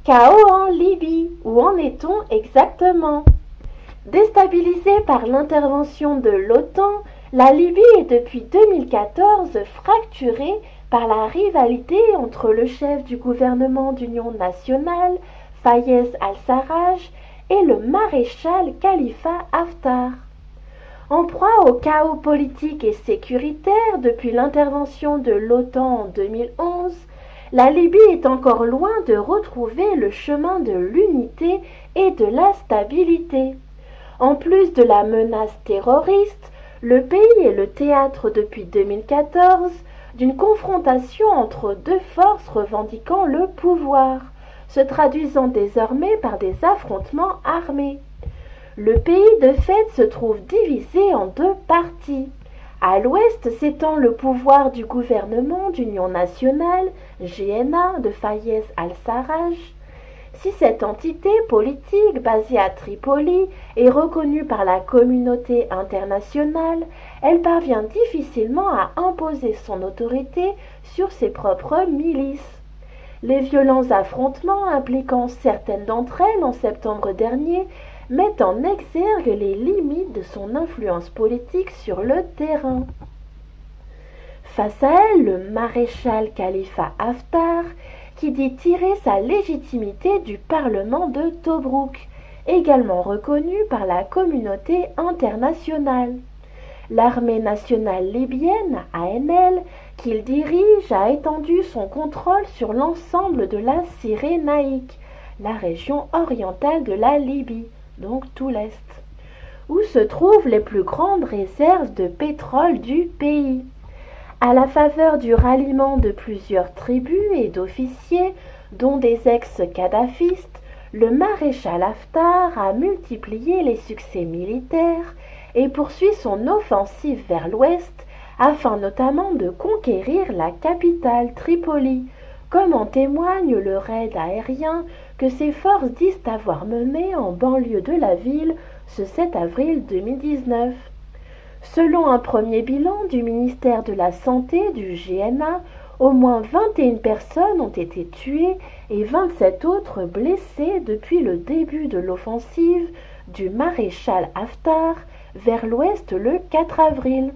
Chaos en Libye, où en est-on exactement? Déstabilisée par l'intervention de l'OTAN, la Libye est depuis 2014 fracturée par la rivalité entre le chef du gouvernement d'union nationale, Fayez al-Sarraj, et le maréchal Khalifa Haftar. En proie au chaos politique et sécuritaire depuis l'intervention de l'OTAN en 2011, la Libye est encore loin de retrouver le chemin de l'unité et de la stabilité. En plus de la menace terroriste, le pays est le théâtre depuis 2014 d'une confrontation entre deux forces revendiquant le pouvoir, se traduisant désormais par des affrontements armés. Le pays de fait se trouve divisé en deux parties. À l'ouest s'étend le pouvoir du gouvernement d'union nationale, GNA, de Fayez al-Sarraj. Si cette entité politique basée à Tripoli est reconnue par la communauté internationale, elle parvient difficilement à imposer son autorité sur ses propres milices. Les violents affrontements impliquant certaines d'entre elles en septembre dernier mettent en exergue les limites de son influence politique sur le terrain. Face à elle, le maréchal Khalifa Haftar, qui dit tirer sa légitimité du Parlement de Tobrouk, également reconnu par la communauté internationale. L'armée nationale libyenne, ANL, qu'il dirige, a étendu son contrôle sur l'ensemble de la Cyrénaïque, la région orientale de la Libye, donc tout l'Est, où se trouvent les plus grandes réserves de pétrole du pays. À la faveur du ralliement de plusieurs tribus et d'officiers, dont des ex-kadhafistes, le maréchal Haftar a multiplié les succès militaires et poursuit son offensive vers l'ouest afin notamment de conquérir la capitale Tripoli, comme en témoigne le raid aérien que ses forces disent avoir mené en banlieue de la ville ce 7 avril 2019. Selon un premier bilan du ministère de la Santé du GNA, au moins 21 personnes ont été tuées et 27 autres blessées depuis le début de l'offensive du maréchal Haftar vers l'ouest le 4 avril.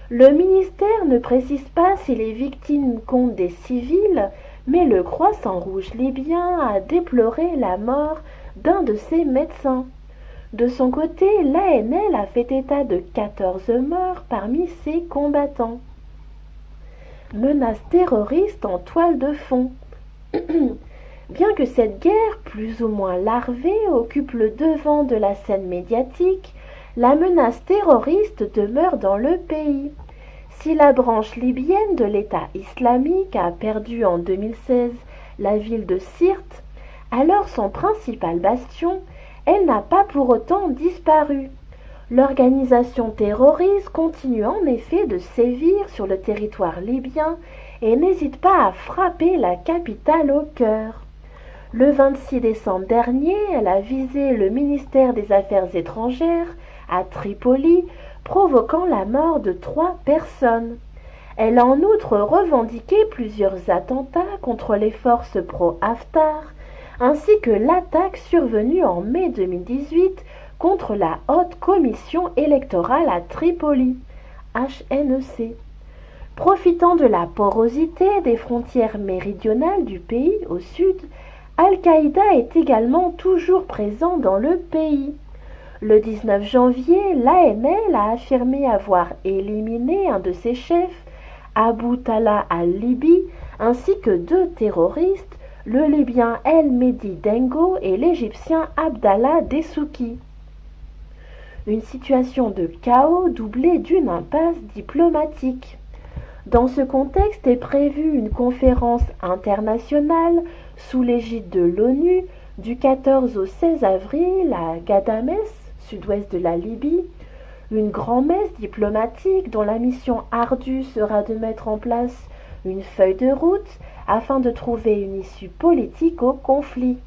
Le ministère ne précise pas si les victimes comptent des civils, mais le Croissant-Rouge libyen a déploré la mort d'un de ses médecins. De son côté, l'ANL a fait état de 14 morts parmi ses combattants. Menace terroriste en toile de fond. Bien que cette guerre, plus ou moins larvée, occupe le devant de la scène médiatique, la menace terroriste demeure dans le pays. Si la branche libyenne de l'État islamique a perdu en 2016 la ville de Sirte, alors son principal bastion, elle n'a pas pour autant disparu. L'organisation terroriste continue en effet de sévir sur le territoire libyen et n'hésite pas à frapper la capitale au cœur. Le 26 décembre dernier, elle a visé le ministère des Affaires étrangères à Tripoli, provoquant la mort de 3 personnes. Elle a en outre revendiqué plusieurs attentats contre les forces pro-Haftar, ainsi que l'attaque survenue en mai 2018 contre la Haute Commission électorale à Tripoli, HNEC. Profitant de la porosité des frontières méridionales du pays au sud, Al-Qaïda est également toujours présent dans le pays. Le 19 janvier, l'ANL a affirmé avoir éliminé un de ses chefs, Abu Talha al-Libi, ainsi que 2 terroristes, le Libyen El Mehdi Dengo et l'Égyptien Abdallah Dessouki. Une situation de chaos doublée d'une impasse diplomatique. Dans ce contexte est prévue une conférence internationale sous l'égide de l'ONU du 14 au 16 avril à Ghadamès, sud-ouest de la Libye, une grand-messe diplomatique dont la mission ardue sera de mettre en place une feuille de route afin de trouver une issue politique au conflit.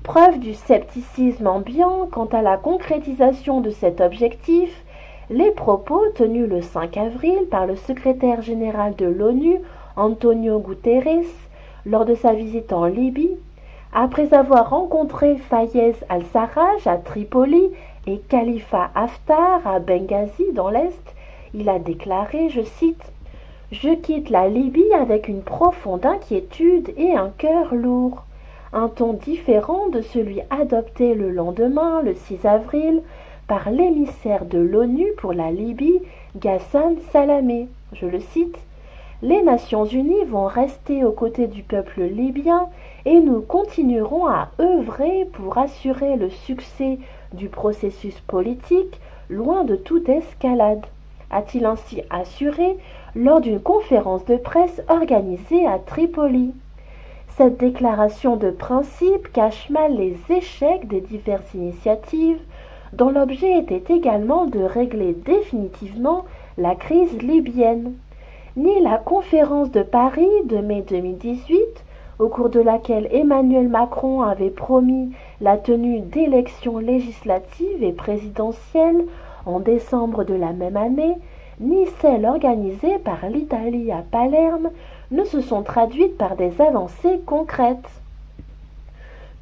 Preuve du scepticisme ambiant quant à la concrétisation de cet objectif, les propos tenus le 5 avril par le secrétaire général de l'ONU, Antonio Guterres, lors de sa visite en Libye, Après avoir rencontré Fayez al-Sarraj à Tripoli et Khalifa Haftar à Benghazi dans l'Est, il a déclaré, je cite, « Je quitte la Libye avec une profonde inquiétude et un cœur lourd. » Un ton différent de celui adopté le lendemain, le 6 avril, par l'émissaire de l'ONU pour la Libye, Ghassan Salamé. Je le cite, « Les Nations Unies vont rester aux côtés du peuple libyen et nous continuerons à œuvrer pour assurer le succès du processus politique loin de toute escalade, » a-t-il ainsi assuré lors d'une conférence de presse organisée à Tripoli. Cette déclaration de principe cache mal les échecs des diverses initiatives dont l'objet était également de régler définitivement la crise libyenne. Ni la conférence de Paris de mai 2018, au cours de laquelle Emmanuel Macron avait promis la tenue d'élections législatives et présidentielles en décembre de la même année, ni celle organisée par l'Italie à Palerme ne se sont traduites par des avancées concrètes.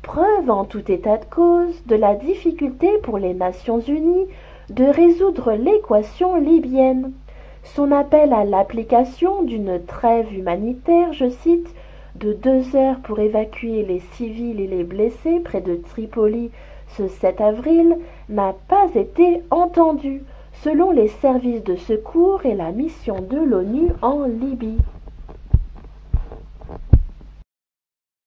Preuve en tout état de cause de la difficulté pour les Nations Unies de résoudre l'équation libyenne. Son appel à l'application d'une trêve humanitaire, je cite, de 2 heures pour évacuer les civils et les blessés près de Tripoli ce 7 avril n'a pas été entendu, selon les services de secours et la mission de l'ONU en Libye.